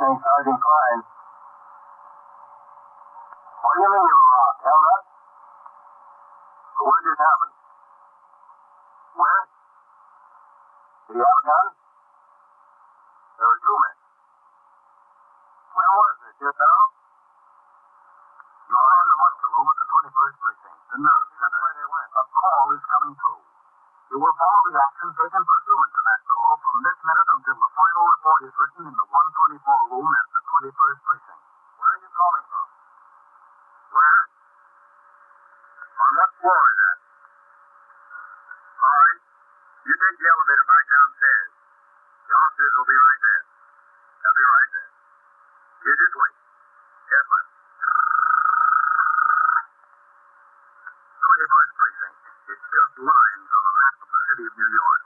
Precinct, Sergeant Klein. What do you mean you were robbed? Held up? Where did this happen? Where? Did he have a gun? There were two men. When was this, just now? You are in the muster room at the 21st Precinct, the nerve center. Where they went. A call is coming through. You will follow the action taken pursuant to that call from this minute until the final report is written in the 124 room at the 21st Precinct. Where are you calling from? Where? On what floor is that? All right. You take the elevator back downstairs. The officers will be right there. They'll be right there. You just wait. Yes, ma'am. 21st Precinct. It's just lines on a map of the city of New York.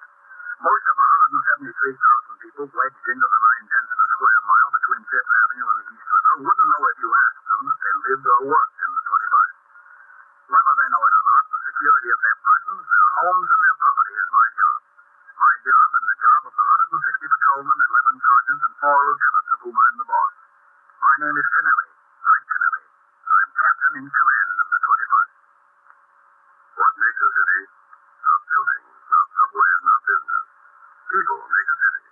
Most of the 173,000 people wedged into the 9/10 of a square mile between Fifth Avenue and the East River wouldn't know if you asked them that they lived or worked in the 21st. Whether they know it or not, the security of their persons, their homes, and their property is my job. My job and the job of the 160 patrolmen, 11 sergeants, and 4 lieutenants of whom I'm the boss. My name is Kennelly, Frank Kennelly. I'm captain in command of the 21st. What makes a city? Not buildings, not subways, not business. People make a city.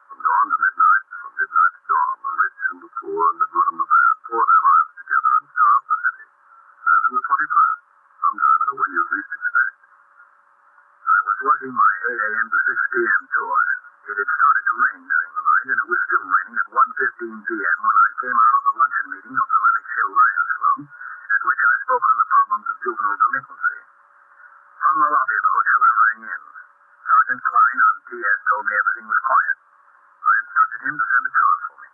From dawn to midnight, from midnight to dawn, the rich and the poor and the good and the bad pour their lives together and stir up the city. As in the 21st, sometime in a way you'd least expect. I was working my 8 a.m. to 6 p.m. tour. It had started to rain during the night, and it was still raining at 1:15 p.m. when I came out of the luncheon meeting of the Lenox Hill Lions Club, at which I spoke on the problems of juvenile delinquency. From the lobby of the hotel, I rang in. Sergeant Klein on TS told me everything was quiet. I instructed him to send a car for me.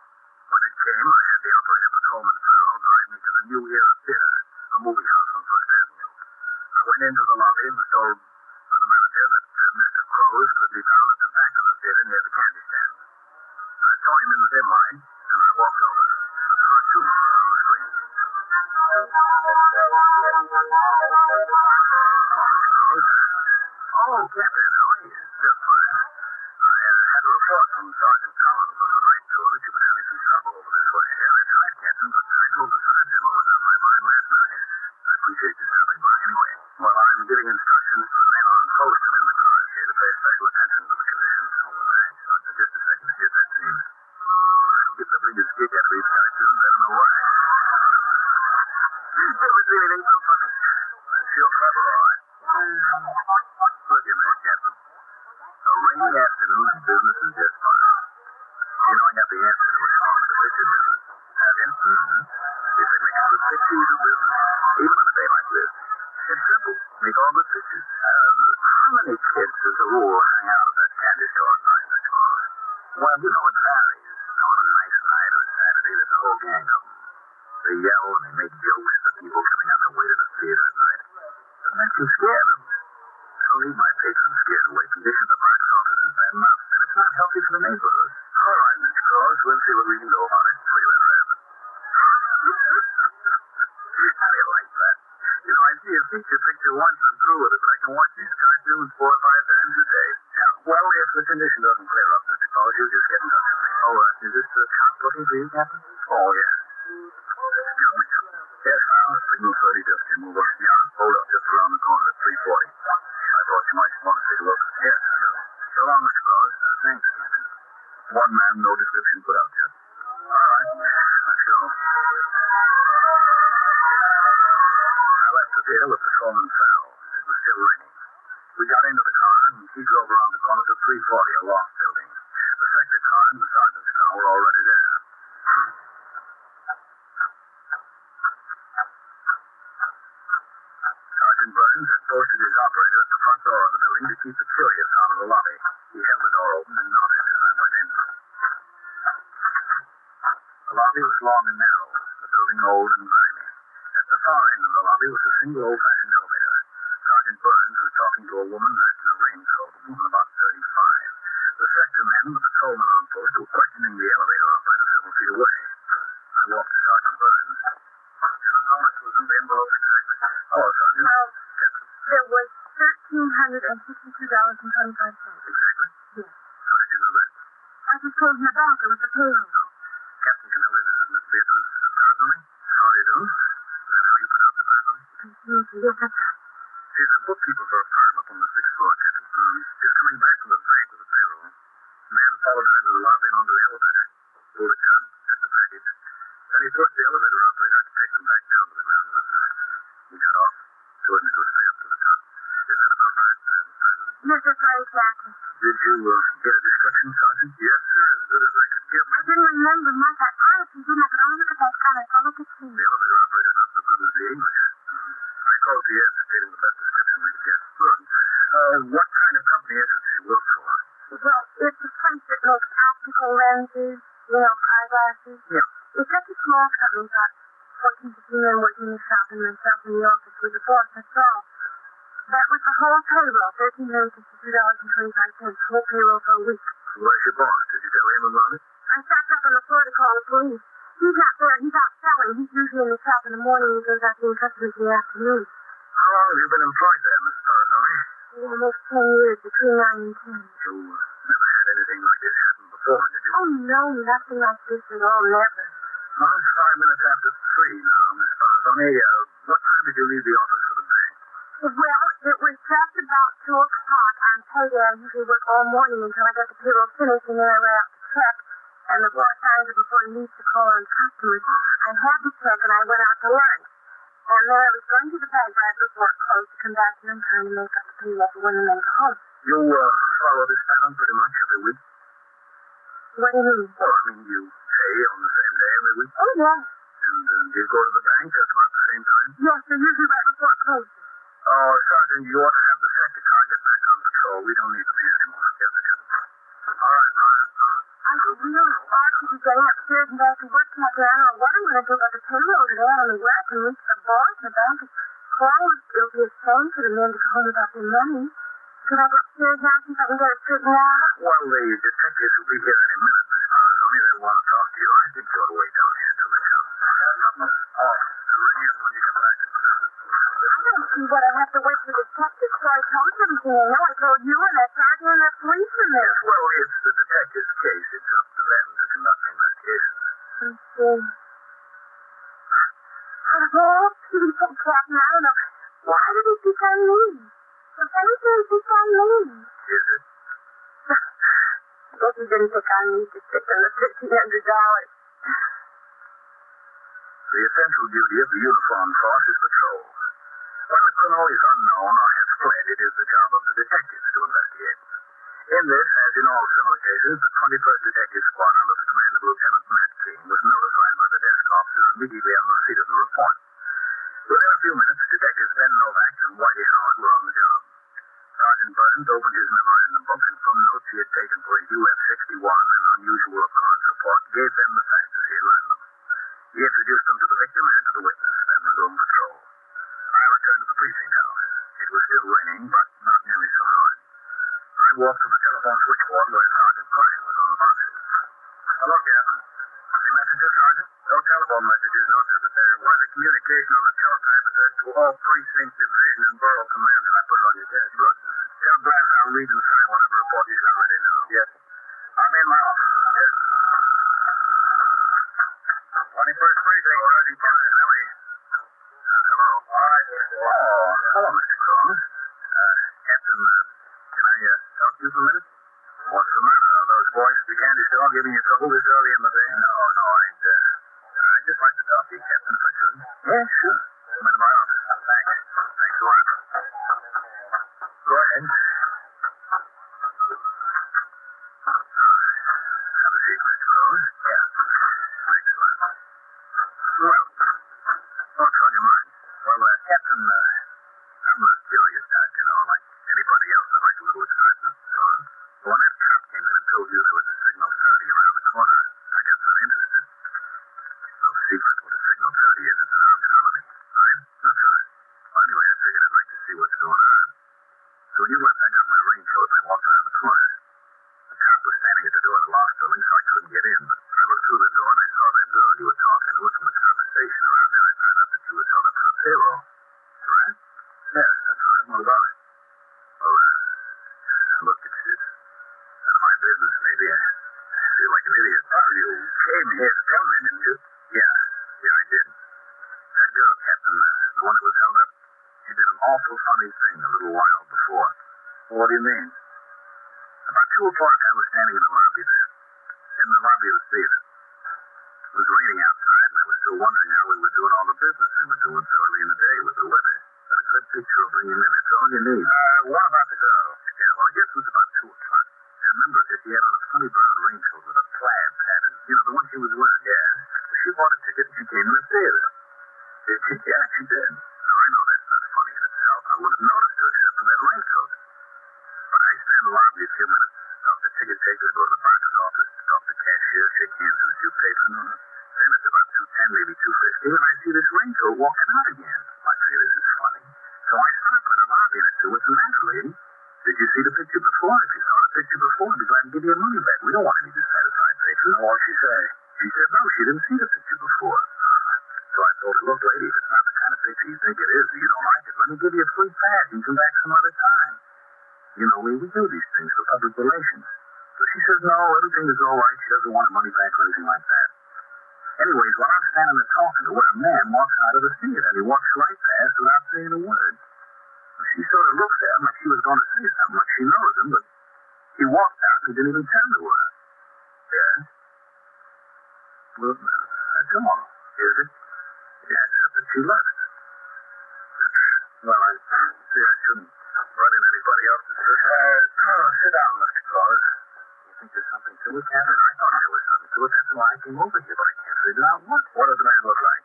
When it came, I had the operator, Patrolman Farrell, drive me to the New Era Theater, a movie house on First Avenue. I went into the lobby and was told by the manager that Mr. Crows could be found at the back of the theater near the candy stand. I saw him in the dim light, and I walked over. A cartoon was on the screen. Oh, Captain, how are you? Just fine. I had a report from Sergeant Collins on the night tour that you've been having some trouble over this way. Yeah, that's right, Captain, but I told the sergeant what was on my mind last night. I appreciate you stopping by anyway. Well, I'm giving instructions to the men on post and in the cars here to pay special attention to the conditions. Oh, well, thanks. Just a second. Here's that scene. I get the biggest kick out of these cartoons. I don't know why. It was anything so funny. It's real clever, all right. Look at me, Captain. A rainy afternoon and business is just fine. You know, I got the answer to what's wrong with the picture business. Have you? Mm-hmm. If they make a good picture, you do business. Even on a day like this. It's simple. Make all good pictures. How many kids, as a rule, hang out at that candy store at night, Mr. Claus? Well, you know, it varies. Now, on a nice night or a Saturday, there's a whole gang of them. They yell and they make jokes at the people coming on their way to the theater at night. And that can scare them. I don't need my patrons scared away. Condition at the box office is bad enough, and it's not healthy for the neighborhood. All right, Mr. Claus, we'll see what we can do about it. Look at that rabbit. How do you like that? You know, I see a feature picture once I'm through with it, but I can watch these cartoons 4 or 5 times a day. Yeah, well, if the condition doesn't clear up, Mr. Claus, you just get in touch with me. Oh, is this the cop looking for you, Captain? Oh, yeah. Excuse me, Captain. Yes, Farrell. Signal 30 just came over. Yeah? Hold up just around the corner at 3:40. I thought you might want to take a look. Yes, I will. So long, Mr. Claus. Thanks, Captain. One man, no description put out yet. All right. Let's go. I left the theater with Patrolman Farrell. It was still raining. We got into the car, and he drove around the corner to 340, a loft building. The sector car and the sergeant's car were already there. Sergeant Burns had posted his operator at the front door of the building to keep the curious out of the lobby. He held the door open and nodded as I went in. The lobby was long and narrow, the building old and grimy. At the far end of the lobby was a single old-fashioned elevator. Sergeant Burns was talking to a woman dressed in a raincoat, a woman about 35. The sector men and the patrolman on post were questioning the elevator operator several feet away. I walked to Sergeant Burns. Do you know how much was in the envelope exactly? Oh, Sergeant. Well, Captain. there was $1,362.25. Exactly? Yes. How did you know that? I just closed in the back. It was the payroll. Oh. Yes, that's right. She's a bookkeeper for a firm up on the 6th floor, Captain. She's coming back from the bank with a payroll. A man followed her into the lobby and onto the elevator. Pulled a gun, took the package. Then he forced the elevator operator to take them back down to the ground level. He got off, told him to go straight up to the top. Is that about right, President? Yes, that's right, exactly. Did you get a description, Sergeant? Yes, sir, as good as they could give me. I didn't remember much. I honestly didn't. I could only look at that gun. That's all I could see. The elevator operator's not so good as the English. I called PS, gave him the best description we could get. Good. What kind of company is it she works for? Well, it's a place that makes optical lenses, for eyeglasses. Yeah. It's such a small company, about 14 to 15 men working in the shop and myself in the office with the boss, that's all. That was the whole payroll, $1,362.25, the whole payroll for a week. Where's your boss? Did you tell him about it? I sat up on the floor to call the police. He's not there. He's out selling. He's usually in the shop in the morning and he goes out seeing customers in the afternoon. How long have you been employed there, Miss Parazoni? Almost 10 years, between 9 and 10. You never had anything like this happen before, did you? Oh, no, nothing like this at all, never. Well, it's 5 minutes after 3 now, Miss Parazoni. What time did you leave the office for the bank? Well, it was just about 2 o'clock. On payday, I usually work all morning until I got the payroll finished, and then I went out to check, and the boss signs it before he leaves to call on customers. I had to check, and I went out to lunch. And then I was going to the bank right before it closed to come back here in time to make up the payroll for when the men go home. You follow this pattern pretty much every week? What do you mean? Well, I mean, you pay on the same day every week? Oh, yeah. And do you go to the bank just about the same time? Yes, they're usually right before it closes. Oh, Sergeant, you ought to have the sector car get back on patrol. We don't need them here anymore. Yes, sir, Captain. All right, Ryan. I really ought to be getting upstairs and back to work, Captain. I don't know what I'm going to do about the payroll today. I don't know where I can reach the boss. The bank is closed. It'll be a shame for the men to go home without their money. Could I go upstairs now see if I can get it straightened out? Well, the detectives will be here any minute, Miss Parazoni. They'll want to talk to you. I think you ought to wait down here until they come. Oh, they'll ring in when you get back in service. I don't see what I have to wait for the detectives so I told you everything I know. I told you and that sergeant and that policeman there. Well, it's the detective's case. It's up to them to conduct investigations. I see. Out of all people, Captain, I don't know. Why did he pick on me? If anything, he picked on me. Is it? I guess he didn't pick on me to stick on the $1,500. The essential duty of the uniformed force is patrol. When the criminal is unknown or has fled, it is the job of the detectives to investigate. In this, as in all similar cases, the 21st Detective Squad under the command of Lieutenant Matt King was notified by the desk officer immediately on receipt of the report. Within a few minutes, Detectives Ben Novak and Whitey Howard were on the job. Sergeant Burns opened his memorandum book and from notes he had taken for a UF-61, an unusual occurrence report, gave them the facts as he had learned them. He introduced them to the victim and to the witness, then resumed patrol. I returned to the precinct house. It was still raining, but not nearly so hard. I walked to the telephone switchboard where Sergeant Klein was on the boxes. Hello, Captain. Any messages, Sergeant? No telephone messages, no, sir, but there was a communication on the teletype addressed to all precinct, division, and borough commanders. I put it on your desk. Good. Tell Glass I'll read and sign whatever report he's got ready now. Yes. I'm in my office. Yes. 21st Precinct, Sergeant Klein. Ellie. Hello. All right. Oh, hello, Mr. Cross. Captain, can I talk to you for a minute? What's the matter? Are those boys at the candy store giving you trouble this early in the day? No, I'd just like to talk to you, Captain, if I could. Yeah, sure. Come into my office. Thanks. Thanks a lot. Go ahead. Have a seat, Mr. Cross. Yeah. Thanks a lot. Well, what's on your mind? Well, Captain, I'm a curious type, like anybody else. I like a little excitement. So when that cop came in and told you there was a signal 30 around the corner, I got sort of interested. It's no secret what a signal 30 is. It's an armed felony, right? That's right. Well, anyway, I figured I'd like to see what's going on. So when you left, I got my raincoat and I walked around the corner. The cop was standing at the door of the loft building, so I couldn't get in. But I looked through the door and I saw that girl you were talking to, and from the conversation around there, I found out that she was held up for a payroll. Right? Yes, that's right. What about it? Well, look, it's none of my business, maybe. I feel like an idiot. Well, you came here to tell me, didn't you? Yeah, I did. That girl, Captain, the one that was held up? What do you mean? About 2 o'clock, I was standing in the lobby there. In the lobby of the theater. It was raining outside, and I was still wondering how we were doing all the business we were doing so early in the day with the weather. But a good picture will bring him in. That's all you need. What about the girl? Yeah, well, I guess it was about 2 o'clock. I remember that she had on a funny brown raincoat with a plaid pattern. You know, the one she was wearing. Yeah. Well, she bought a ticket and she came to the theater. Did she? Yeah, she did. Now, I know that's not funny in itself. I wouldn't have noticed her except for that raincoat. But I stand in the lobby a few minutes, talk to the ticket taker, go to the box office, talk to the cashier, shake hands with a few patrons. Then it's about 2:10, maybe 2:15, and I see this raincoat walking out again. I figure this is funny. So I stop her in the lobby and I say, what's the matter, lady? Did you see the picture before? If you saw the picture before, I'd be glad to give you your money back. We don't want any dissatisfied patrons. What'd she say? She said, no, she didn't see the picture before. So I told her, look, lady, if it's not the kind of picture you think it is, or you don't like it, let me give you a free pass. You can come back some other time. You know, we do these things for public relations. So she says, no, everything is all right. She doesn't want her money back or anything like that. Anyways, while I'm standing there talking to her, a man walks out of the theater, and he walks right past without saying a word. She sort of looks at him like she was going to say something, like she knows him, but he walked out and he didn't even turn to her. Yeah? Well, that's all. Is it? Yeah, except that she left. Well, I see I shouldn't run in anybody else's business. Sit down, Mr. Claus. You think there's something to it, Captain? I thought there was something to it. That's why I came over here, but I can't figure out what. What does the man look like?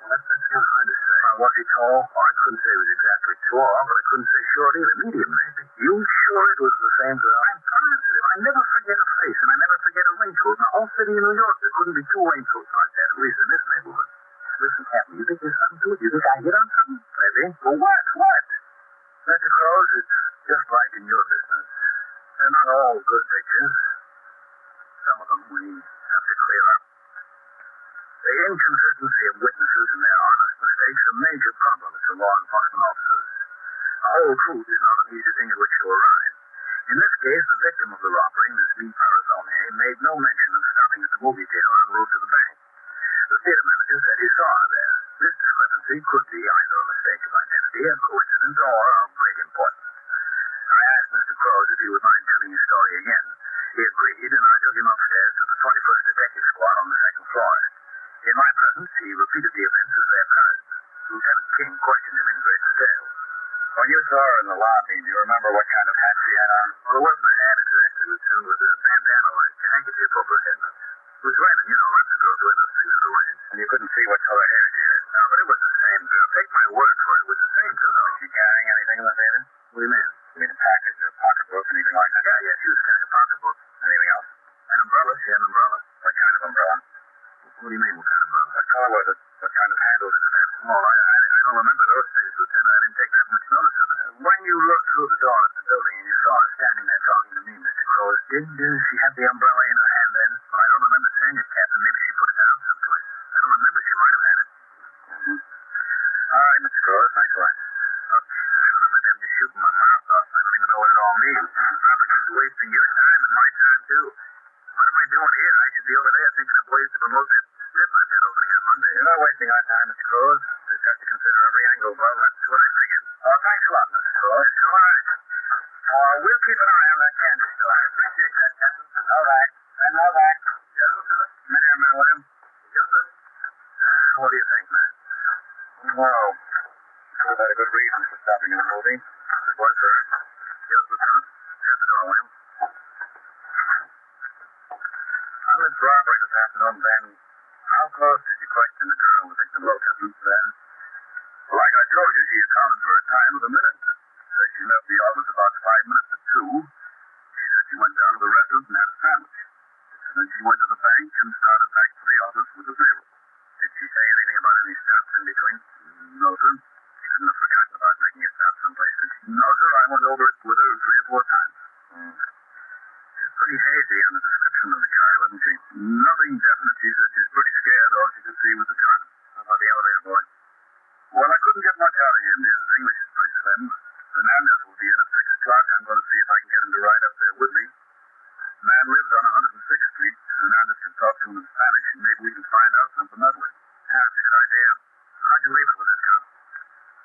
Well, that's kind of hard to say. Was he tall? Oh, I couldn't say he was exactly tall, but I couldn't say short either. Medium, maybe. You sure it was the same girl? I'm positive. I never forget a face, and I never forget a raincoat. In the whole city of New York, there couldn't be 2 raincoats like that, at least in this neighborhood. Listen, Captain, you think there's something to it? You think I hit on something? Maybe. Well, what? What? Mr. Crows, it's just like in your business. They're not all good pictures. Some of them we have to clear up. The inconsistency of witnesses and their honest mistakes are major problems for law enforcement officers. A whole truth is not an easy thing at which to arrive. In this case, the victim of the robbery, Miss V. Parazone, made no mention of stopping at the movie theater en route to the bank. The theater manager said he saw her there. This discrepancy could be either a mistake of identity, a coincidence, or of great importance. I asked Mr. Crows if he would mind telling his story again. He agreed, and I took him upstairs to the 21st Detective Squad on the 2nd floor. In my presence, he repeated the events as they occurred. Lieutenant King questioned him in great detail. When you saw her in the lobby, do you remember what kind of hat she had on? Well, it wasn't a hat exactly, Lieutenant. It was a bandana-like handkerchief over her head. It was raining, you know, lots of girls wear those things in the rain. And you couldn't see what color hair she had? No, but it was the same girl. Take my word for it, it was the same girl. Was she carrying anything in the theater? What do you mean? You mean a package or a pocketbook, anything like that? Yeah, she was carrying a pocketbook. Anything else? An umbrella. She had an umbrella. What kind of umbrella? What do you mean, what kind of umbrella? What color was it? What kind of handle did it have? Oh, I don't remember those things, Lieutenant. I didn't take that much notice of it. When you looked through the door at the building and you saw her standing there talking to me, Mr. Crows, did she have the umbrella in her hand then? Well, I don't remember seeing it, Captain. Maybe she put it down someplace. I don't remember. She might have had it. Mm-hmm. All right, Mr. Crows. Thanks a lot. Okay. I don't know. Maybe I'm just shooting my mouth off. I don't even know what it all means. Probably just wasting your time and my time, too. What am I doing here? I should be over there thinking of ways to promote that strip I've got opening on Monday. You're not wasting our time, Mr. Crows. We've got to consider every angle. Well, that's what I figured. Oh, thanks a lot, Mr. Crows. All right. We'll keep an eye on that candy store. I appreciate that, Captain. All right. Then know that. Yes, sir. Come in here a minute, William. Yes, sir. What do you think, man? Well, could have had a good reason for stopping in the movie. It was her. Yes, Lieutenant. Shut the door, William. On this robbery this afternoon, Ben, how close did you question the girl the victim looked at then? Well, like I told you, she accounted for her time with a minute. Said she left the office about 5 minutes to 2. She said she went down to the restaurant and had a sandwich. And then she went to the bank and started back to the office with the payroll. Did she say anything about any stops in between? No, sir. She couldn't have forgotten about making a stop someplace, could she? No, sir. I went over it with her 3 or 4 times. She's pretty hazy on the description of the guy, wasn't she? Nothing definite. She said she was pretty scared. All she could see was the gun. How about the elevator boy? Well, I couldn't get much out of him. His English is pretty slim. Hernandez will be in at 6 o'clock. I'm going to see if I can get him to ride up there with me. Man lives on 106th Street. Hernandez can talk to him in Spanish, and maybe we can find out something that way. Yeah, that's a good idea. How'd you leave it with this girl?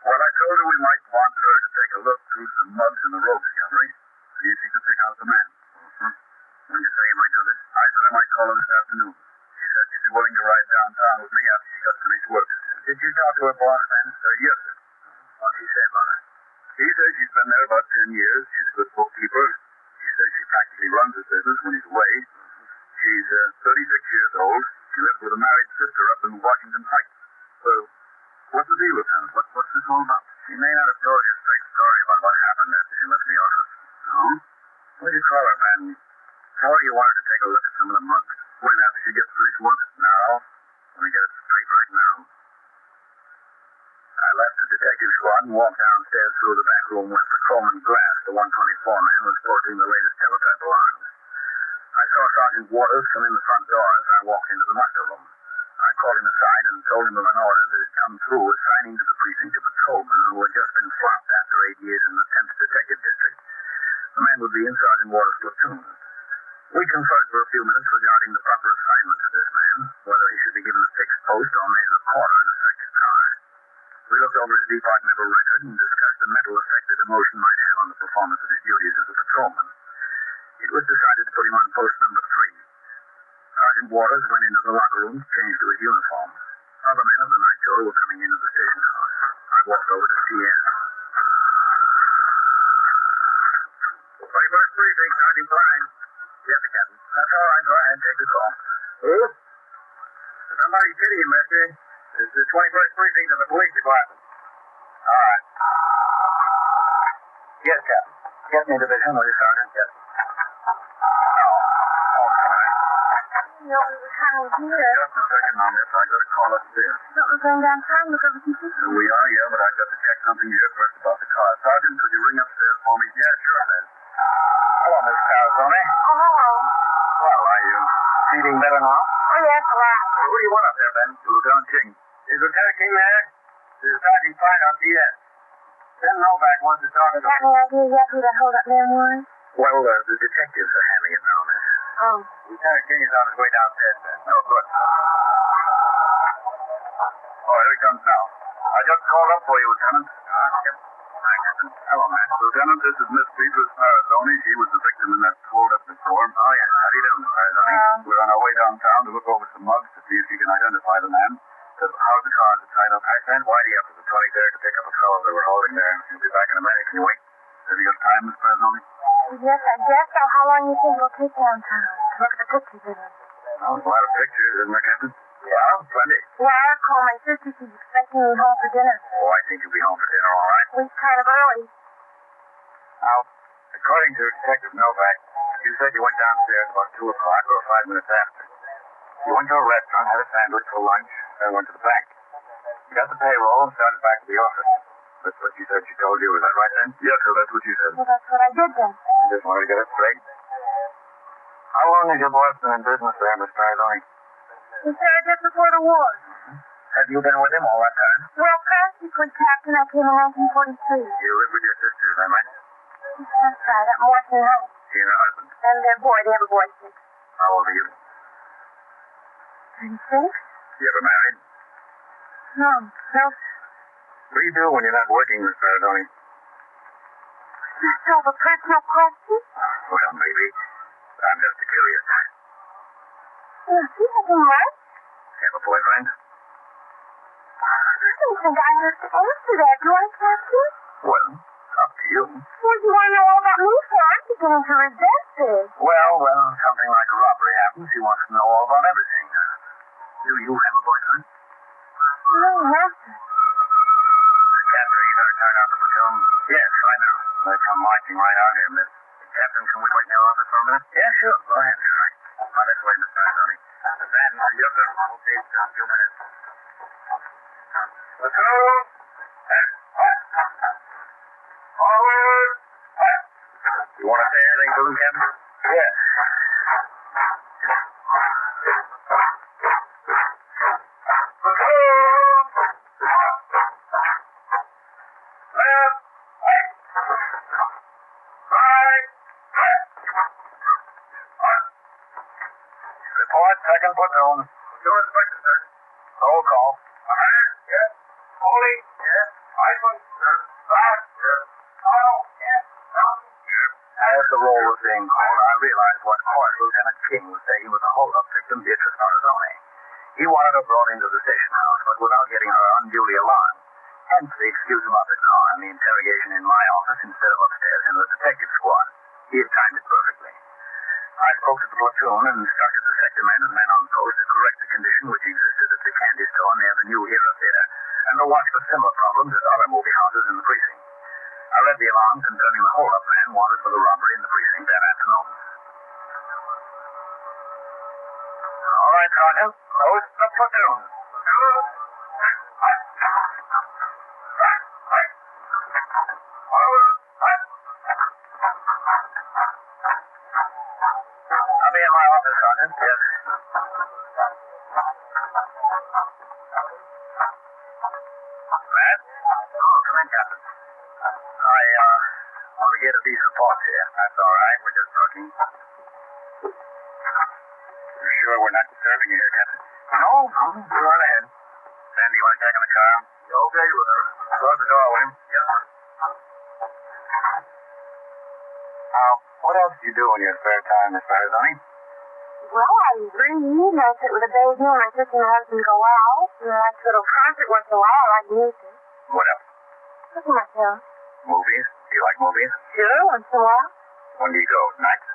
Well, I told her we might want her to take a look through some mugs in the rogues gallery, see if she could pick out the man. When you say you might do this? I said I might call her this afternoon. She said she'd be willing to ride downtown with me after she got finished work. Did you talk to her boss then? Yes, sir. What did he say about her? He says she's been there about 10 years. She's a good bookkeeper. He says she practically runs his business when he's away. She's 36 years old. She lives with a married sister up in Washington Heights. Well, what's the deal, Lieutenant? What's this all about? She may not have told you a straight story about what happened after she left the office. No? What did you call her, Ben? Tell her you wanted to take a look at some of the mugs. When, after she gets finished work? No. Let me get it straight right now. I left the detective squad and walked downstairs through the back room where Patrolman Glass, the 124 man, was posting the latest teletype alarms. I saw Sergeant Waters come in the front door as I walked into the muster room. I called him aside and told him of an order that had come through assigning to the precinct a patrolman who had just been flopped after 8 years in the 10th Detective District. The man would be in Sergeant Waters' platoon. We conferred for a few minutes regarding the proper assignment for this man, whether he should be given a fixed post or made recorder in a sector car. We looked over his departmental record and discussed the mental effect that demotion might have on the performance of his duties as a patrolman. It was decided to put him on post number 3. Sergeant Waters went into the locker room, changed to his uniform. Other men of the night show were coming into the station house. I walked over to CS. 21st Precinct, Sergeant Klein. Yes, sir, Captain. That's all right. Go ahead. Take the call. Who? Somebody kidding you, mister. It's the 21st Precinct of the Police Department. All right. Yes, Captain. Get me division, will you, Sergeant? Yes. No. Hold it a minute. No, we were coming here. Just a second, now, miss. I got to call upstairs. But we're going downtown to look over some pictures. We are, yeah, but I've got to check something here first about the car. Sergeant, could you ring upstairs for me? Yeah, sure, Ben. Hello, Miss Carazone. Oh, hello. Well, are you feeling better now? Oh, yes, right. Who do you want up there, Ben? Lieutenant King. Is Lieutenant King there? This is Sergeant Klein on CS. Ben Novak wants to talk to Got any idea yet who that hold-up man was? Well, the detectives are handling it now, miss. Oh. Lieutenant King is on his way downstairs, Ben. Oh, good. Oh, here he comes now. I just called up for you, Lieutenant. Yep. Hi, Captain. Hello, man. Lieutenant, this is Miss Beatrice Marazoni. She was the victim in that hold-up before. Oh, yes. How do you do, Miss Marazoni? We're on our way downtown to look over some mugs to see if you can identify the man. How's the car? Is it tied up? I sent Whitey up to the 23rd to pick up a fellow they were holding there. He'll be back in a minute. Can you wait? Have you got time, Miss Marazoni? Yes, I guess so. How long do you think it'll take downtown to look at the pictures in it? Oh, there's a lot of pictures, isn't there, Captain? Yeah, plenty. Yeah, I'll call my sister. She's expecting me home for dinner. Oh, I think you'll be home for dinner, all right? We're kind of early. Now, according to Detective Novak, you said you went downstairs about 2 o'clock or 5 minutes after. You went to a restaurant, had a sandwich for lunch, then went to the bank. You got the payroll and started back to the office. That's what she said she told you. Is that right, then? Yes, sir, that's what she said. Well, that's what I did then. Just wanted to get it straight. How long has your boss been in business there, Miss Marazoni? He started just before the war. Have you been with him all that time? Well, practically, Captain. I came in 1943. You live with your sister, is that right? That's right, up in Washington Heights. She and her husband. And their boy. They have a boy, 6. How old are you? 36? You ever married? No. No. What do you do when you're not working, Miss Marazoni? That's all the personal questions? Well, maybe. I'm just a curious type. Well, she hasn't much. Have a boyfriend? I don't think I have to answer that, do I, Captain? Well, up to you. What do you want to know all about me for? I'm beginning to resent this. Well, when something like a robbery happens, he wants to know all about everything. Do you have a boyfriend? No, Master. Captain, are you going to turn out the platoon? Yes, right now. They come marching right out here, Miss. Captain, can we wait in your office for a minute? Yeah, sure. Go ahead. All right. On this way, Miss Marazoni. Then, yes, sir. We'll take a few minutes. Platoon! Forward! You want to say anything to them, Captain? Yes. Second platoon. Your inspector, sir. Roll call. Yes. Foley. Yes. As the roll was being called, I realized what course Lieutenant King was taking with the hold-up victim, Beatrice Marzoni. He wanted her brought into the station house, but without getting her unduly alarmed. Hence the excuse about the car and the interrogation in my office instead of upstairs in the detective squad. He had timed it perfectly. I spoke to the platoon and instructed the sector men and men on post to correct the condition which existed at the candy store near the New Era Theater and to watch for similar problems at other movie houses in the precinct. I read the alarm concerning the hold-up man wanted for the robbery in the precinct that afternoon. All right, Sergeant. Post the platoon. I'll be in my office, Sergeant. Yes. Matt? Oh, come in, Captain. I want to get at these reports here. That's all right. We're just talking. You're sure we're not disturbing you here, Captain? No. Go on ahead. Sandy, you want to check in the car? Okay, with her. Close the door, will you? Yes, sir. What else do you do in your spare time, Miss Marzoni? Well, I read, I sit with a baby when my sister and husband go out. And I like to go to a concert once in a while. I like music. What else? Look at myself. Movies? Do you like movies? Sure, once in a while. When do you go? Nights?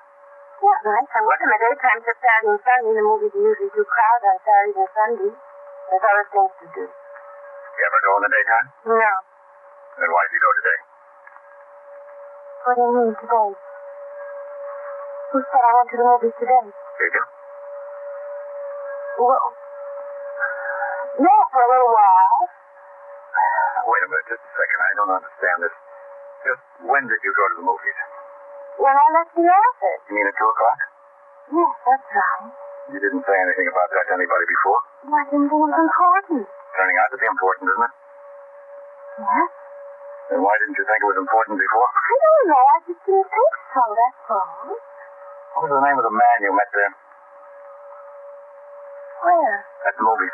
Yeah, nice. I work in the daytime till Saturday and Sunday. The movies are usually too crowded on Saturdays and Sundays. There's other things to do. You ever go in the daytime? No. Then why did you go today? What do you mean today? Who said I went to the movies today? Did you? Well, yeah, for a little while. Wait a minute, just a second. I don't understand this. Just when did you go to the movies? When I left the office. You mean at 2 o'clock? Yes, that's right. You didn't say anything about that to anybody before? Well, I didn't think it was important. Turning out to be important, isn't it? Yes? Then why didn't you think it was important before? I don't know. I just didn't think so, that's all. What was the name of the man you met there? Where? At the movies.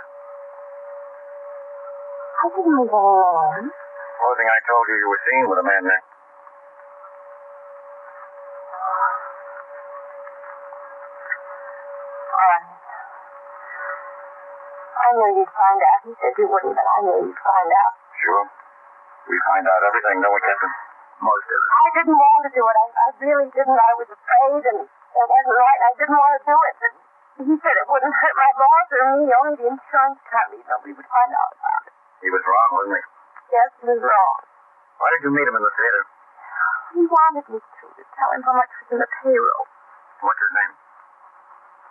I didn't meet any man. Supposing I told you you were seen with a man there. I knew you'd find out. He said you wouldn't, but I knew you'd find out. Sure. We find out everything, don't we, Captain? Most of it. I didn't want to do it. I really didn't. I was afraid, and it wasn't right. I didn't want to do it, but he said it wouldn't hurt my boss or me, only the insurance company. Nobody would find out about it. He was wrong, wasn't he? Yes, he was wrong. Why did you meet him in the theater? He wanted me to tell him how much was in the payroll. What's his name?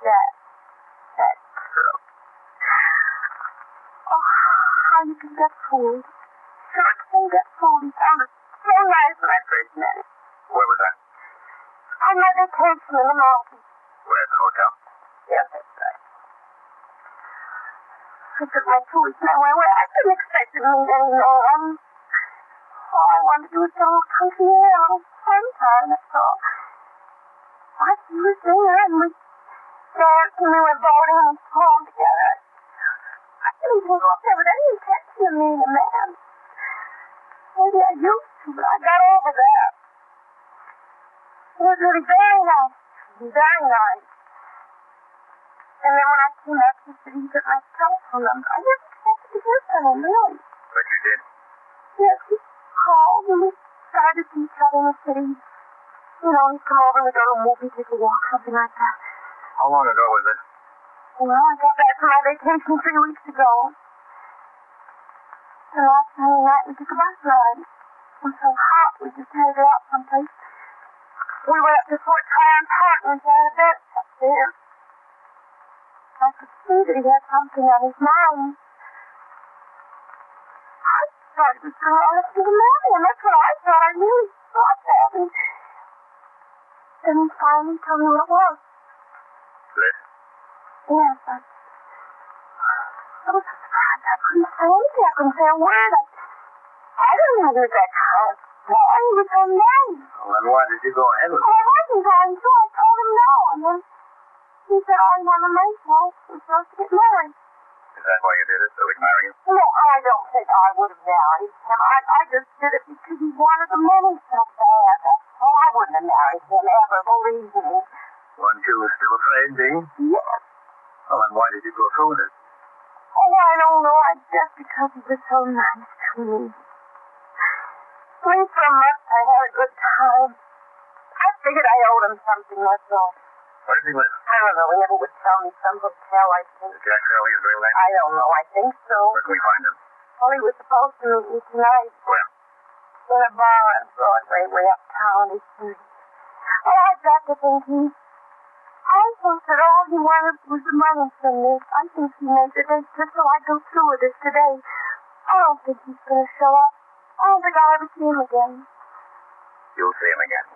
That girl. Oh, how you can get fooled. Sure can get fooled. He sounded so nice when I first met him. Where was that? On my vacation in the mountains. Where, at the hotel? Yes, that's right. I took my 2 weeks my way. I couldn't expect to meet anyone. All I wanted to do was get a little country air, a little fun time, that's all. He was there, and we danced, and we were boating, and we swam together. I didn't think I'd ever had any intention of meeting a man. Maybe I used to, but I got over that. It was really very nice. Very nice. And then when I came back, he said he took my telephone number. I never expected to hear from him, really. But you did? Yes, he called, and we started to see each other in the city. You know, he'd come over and we'd go to a movie, take a walk, something like that. How long ago was this? Well, I got back from my vacation 3 weeks ago. And last Sunday night we took a bus ride. It was so hot, we just had to go out someplace. We went up to Fort Tryon Park and we sat at a bench up there. I could see that he had something on his mind. I thought he was going to ask me to marry him. That's what I thought. I really thought that. And then he finally told me what it was. Liz? Yes, I was so surprised. I couldn't say anything. I couldn't say a word. I didn't know that kind of boy. He was so nice. Well, then why did you go ahead with it? I wasn't going to. I told him no. And then he said, oh, he wanted to make me. We're supposed to get married. Is that why you did it, so he'd marry you? No, I don't think I would have married him. I just did it because he wanted the money so bad. That's all. I wouldn't have married him ever, believe me. Weren't you still afraid, Dee? Yes. Well, then why did you go through with it? Oh, I don't know. Just because he was so nice to me. For a month, I had a good time. I figured I owed him something, that's all. Where does he live? I don't know. He never would tell me. Some hotel, I think. Did Jack tell you his real name? I don't know. I think so. Where can we find him? Well, he was supposed to meet me tonight. Where? In a bar on Broadway, way uptown. Oh, I got to thinking. I thought that all he wanted was the money from this. I think he made the date just so I go through with this today. I don't think he's going to show up. I don't think I'll ever see him again. You'll see him again.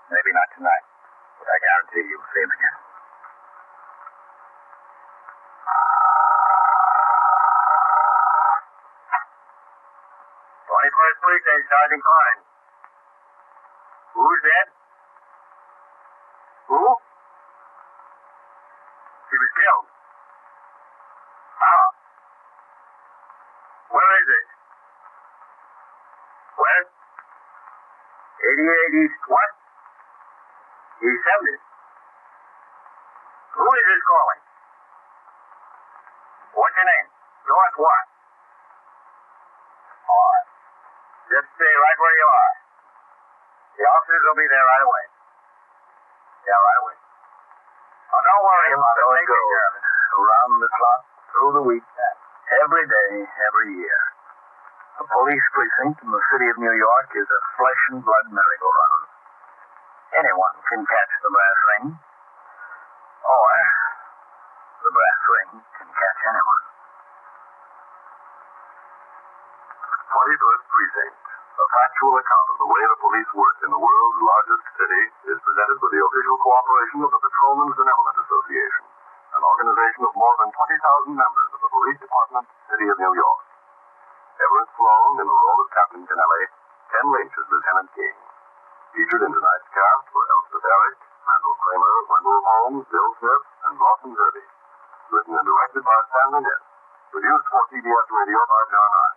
Maybe not tonight, but I guarantee you'll see him again. 21st Precinct, Sergeant Klein. Who's dead? Who? She was killed. How? Where is it? Where? 88 East what? East 70. Who is this calling? What's your name? North what? All right. Just stay right where you are. The officers will be there right away. Yeah, right away. Oh, don't worry about it. Take care of it. Around the clock, through the week, every day, every year. The police precinct in the city of New York is a flesh and blood merry-go-round. Anyone can catch the brass ring, or the brass ring can catch anyone. 21st Precinct, a factual account of the way the police work in the world's largest city, is presented with the official cooperation of the Patrolmen's Benevolent Association, an organization of more than 20,000 members of the Police Department, City of New York. Everett Sloan in the role of Captain Kennelly, Ken Lynch as Lieutenant King. Featured in tonight's cast were Elspeth Eric, Randall Kramer, Wendell Holmes, Bill Smith, and Blossom Derby. Written and directed by Stanley Niss. Produced for CBS Radio by John I.